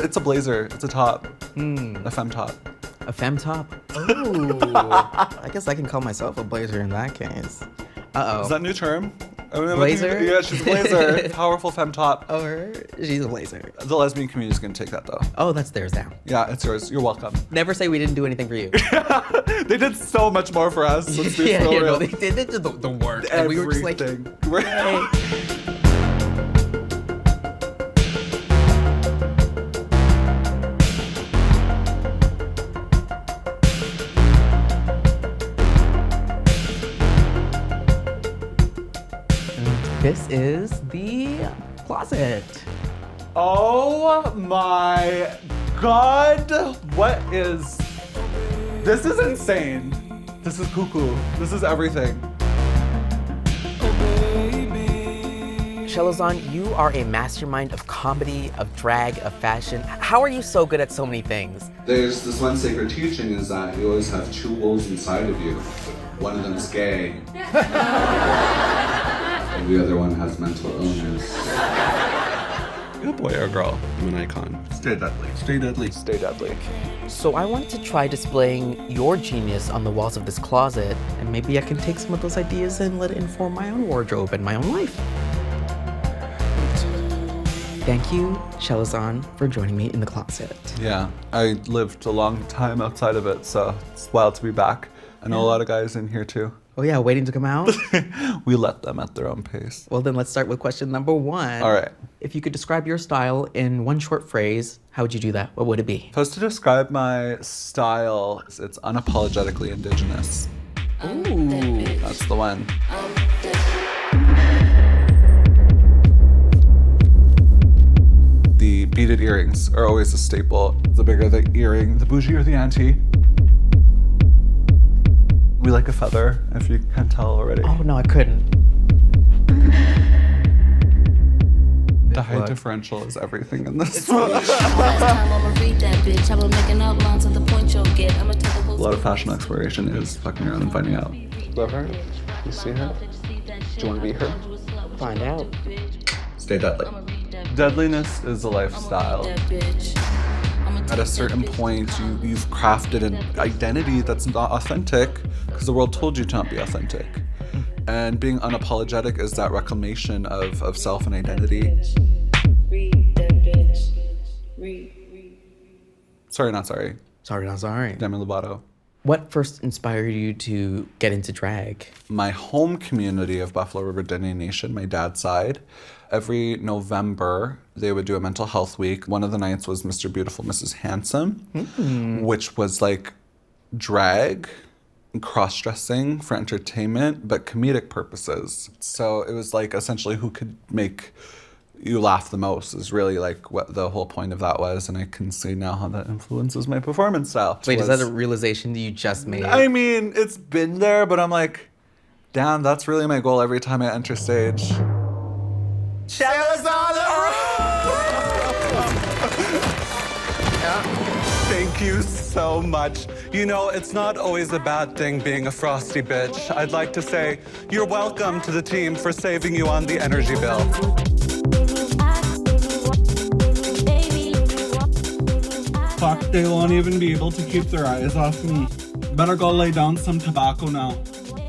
It's a blazer. It's a top. A femme top. A femme top? Oh, I guess I can call myself a blazer in that case. Uh-oh. Is that a new term? Blazer? Yeah, she's a blazer. Powerful femme top. Oh, she's a blazer. The lesbian community is going to take that, though. Oh, that's theirs now. Yeah, it's yours. You're welcome. Never say we didn't do anything for you. They did so much more for us. Let's be so real. No, they did the work. And we were just like, hey. This is the closet. Oh my God. What is... This is insane. This is cuckoo. This is everything. Chelazon, you are a mastermind of comedy, of drag, of fashion. How are you so good at so many things? There's this one sacred teaching is that you always have two wolves inside of you. One of them's gay. And the other one has mental illness. You a boy or a girl? I'm an icon. Stay deadly. Stay deadly. Stay deadly. So I wanted to try displaying your genius on the walls of this closet, and maybe I can take some of those ideas and let it inform my own wardrobe and my own life. Thank you, Chelazon, for joining me in the closet. Yeah, I lived a long time outside of it, so it's wild to be back. I know a lot of guys in here too. Oh yeah, waiting to come out? We let them at their own pace. Well then let's start with question number 1. All right. If you could describe your style in one short phrase, how would you do that? What would it be? If I was to describe my style, it's unapologetically indigenous. Ooh. That's the one. The beaded earrings are always a staple. The bigger the earring, the bougie or the auntie. We like a feather, if you can't tell already. Oh no, I couldn't. The height differential is everything in this. A lot of fashion exploration is fucking around and finding out. Love her? You see her? Do you want to be her? Find out. Stay deadly. Deadliness is a lifestyle. At a certain point, you've crafted an identity that's not authentic because the world told you to not be authentic. And being unapologetic is that reclamation of self and identity. Sorry, not sorry. Sorry, not sorry. Demi Lovato. What first inspired you to get into drag? My home community of Buffalo River Dene Nation, my dad's side, every November, they would do a mental health week. One of the nights was Mr. Beautiful, Mrs. Handsome, which was like drag, cross-dressing for entertainment, but comedic purposes. So it was like essentially who could make you laugh the most is really like what the whole point of that was. And I can see now how that influences my performance style. Wait, is that a realization that you just made? I mean, it's been there, but I'm like, damn, that's really my goal every time I enter stage. Chelazon Thank you so much. You know, it's not always a bad thing being a frosty bitch. I'd like to say you're welcome to the team for saving you on the energy bill. Fuck, they won't even be able to keep their eyes off me. Better go lay down some tobacco now,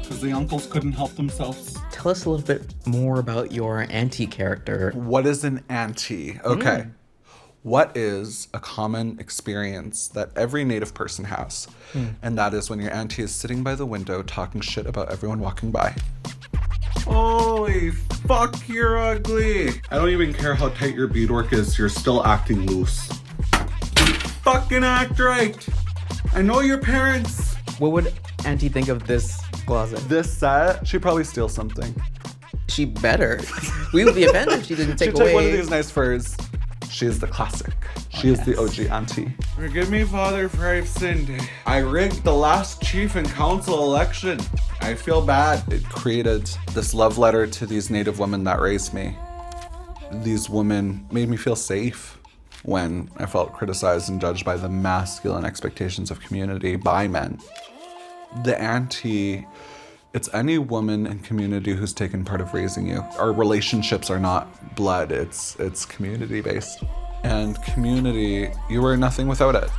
because the uncles couldn't help themselves. Tell us a little bit more about your auntie character. What is an auntie? Okay. What is a common experience that every Native person has? And that is when your auntie is sitting by the window talking shit about everyone walking by. Holy fuck, you're ugly. I don't even care how tight your beadwork is, you're still acting loose. Fucking act right. I know your parents. What would auntie think of this closet? This set, she'd probably steal something. She better. We would be offended if she didn't take She'd away. take one of these nice furs. She is the classic. She is the OG auntie. Forgive me, Father, for I've sinned. I rigged the last chief and council election. I feel bad. It created this love letter to these Native women that raised me. These women made me feel safe when I felt criticized and judged by the masculine expectations of community by men. The auntie, it's any woman in community who's taken part of raising you. Our relationships are not blood, it's community based. And community, you were nothing without it.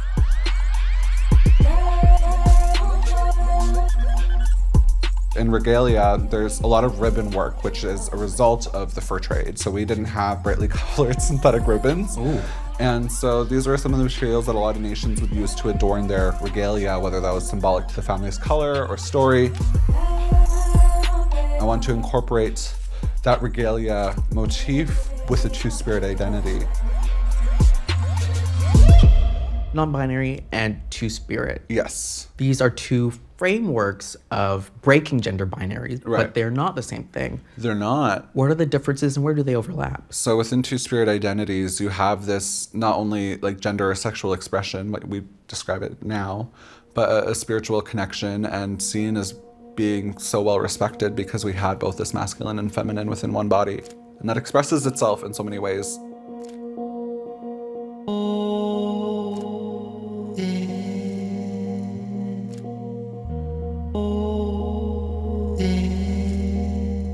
In regalia, there's a lot of ribbon work, which is a result of the fur trade. So we didn't have brightly colored synthetic ribbons. Ooh. And so these were some of the materials that a lot of nations would use to adorn their regalia, whether that was symbolic to the family's color or story. I want to incorporate that regalia motif with a two-spirit identity. Non-binary and two-spirit. Yes. These are two frameworks of breaking gender binaries, Right. but they're not the same thing. They're not. What are the differences and where do they overlap? So within two-spirit identities, you have this not only like gender or sexual expression, like we describe it now, but a spiritual connection and seen as being so well respected because we had both this masculine and feminine within one body. And that expresses itself in so many ways.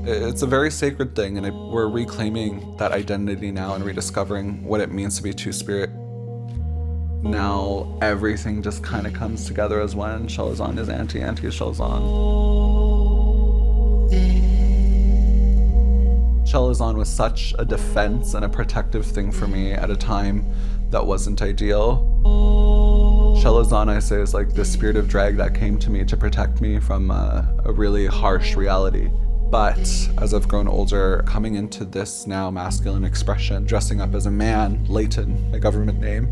It's a very sacred thing, and we're reclaiming that identity now and rediscovering what it means to be two-spirit. Now everything just kind of comes together as one. Chelazon is auntie, auntie is Chelazon. Chelazon was such a defense and a protective thing for me at a time that wasn't ideal. Chelazon, I say, is like the spirit of drag that came to me to protect me from a really harsh reality. But as I've grown older, coming into this now masculine expression, dressing up as a man, Leighton, my government name,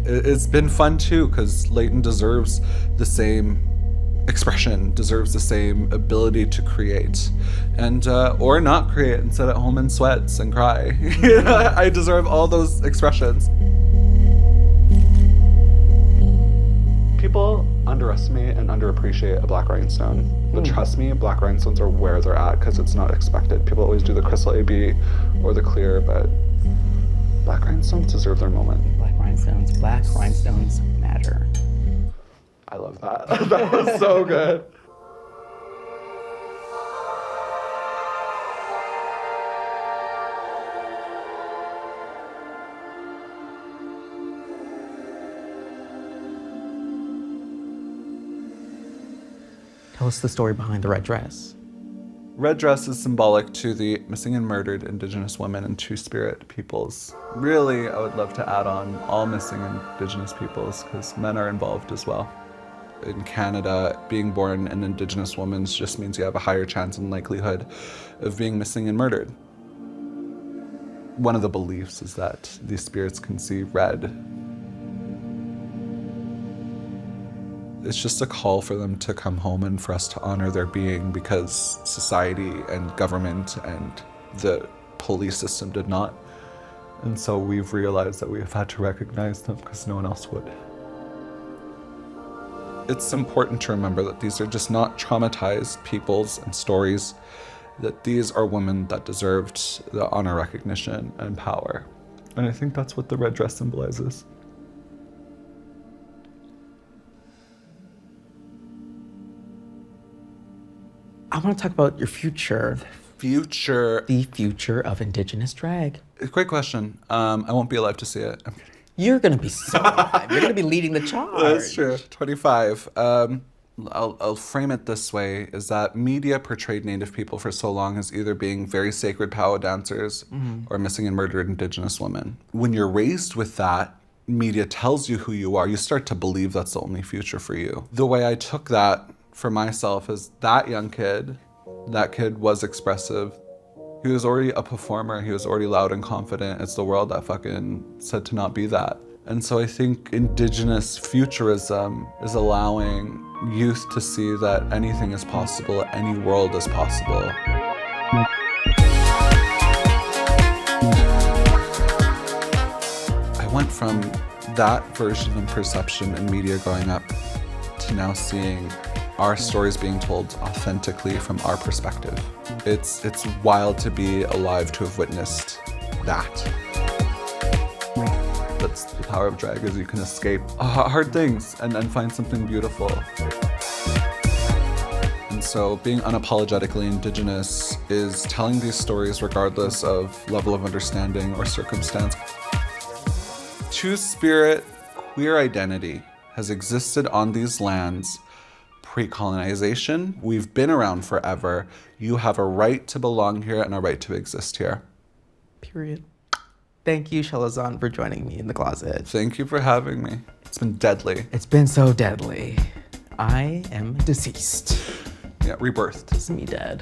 it's been fun too, because Leighton deserves the same expression, deserves the same ability to create, and or not create and sit at home in sweats and cry. I deserve all those expressions. People underestimate and underappreciate a black rhinestone. But trust me, black rhinestones are where they're at because it's not expected. People always do the crystal AB or the clear, but black rhinestones deserve their moment. Black rhinestones matter. I love that. That was so good. Tell us the story behind the red dress. Red dress is symbolic to the missing and murdered Indigenous women and two-spirit peoples. Really, I would love to add on all missing Indigenous peoples because men are involved as well. In Canada, being born an Indigenous woman just means you have a higher chance and likelihood of being missing and murdered. One of the beliefs is that these spirits can see red. It's just a call for them to come home and for us to honor their being because society and government and the police system did not. And so we've realized that we have had to recognize them because no one else would. It's important to remember that these are just not traumatized peoples and stories, that these are women that deserved the honor, recognition, and power. And I think that's what the red dress symbolizes. I want to talk about your future. The future of Indigenous drag. Great question. I won't be alive to see it. I'm kidding. You're going to be so alive. You're going to be leading the charge. That's true. 25. I'll frame it this way, is that media portrayed Native people for so long as either being very sacred power dancers or missing and murdered Indigenous women. When you're raised with that, media tells you who you are. You start to believe that's the only future for you. The way I took that for myself is that young kid, that kid was expressive. He was already a performer. He was already loud and confident. It's the world that fucking said to not be that. And so I think Indigenous futurism is allowing youth to see that anything is possible, any world is possible. I went from that version and perception in media growing up to now seeing our stories being told authentically from our perspective. It's wild to be alive to have witnessed that. That's the power of drag, is you can escape hard things and find something beautiful. And so being unapologetically Indigenous is telling these stories regardless of level of understanding or circumstance. Two-spirit queer identity has existed on these lands pre-colonization. We've been around forever. You have a right to belong here and a right to exist here. Period. Thank you, Chelazon, for joining me in the closet. Thank you for having me. It's been deadly. It's been so deadly. I am deceased. Yeah, rebirthed. It's me dead.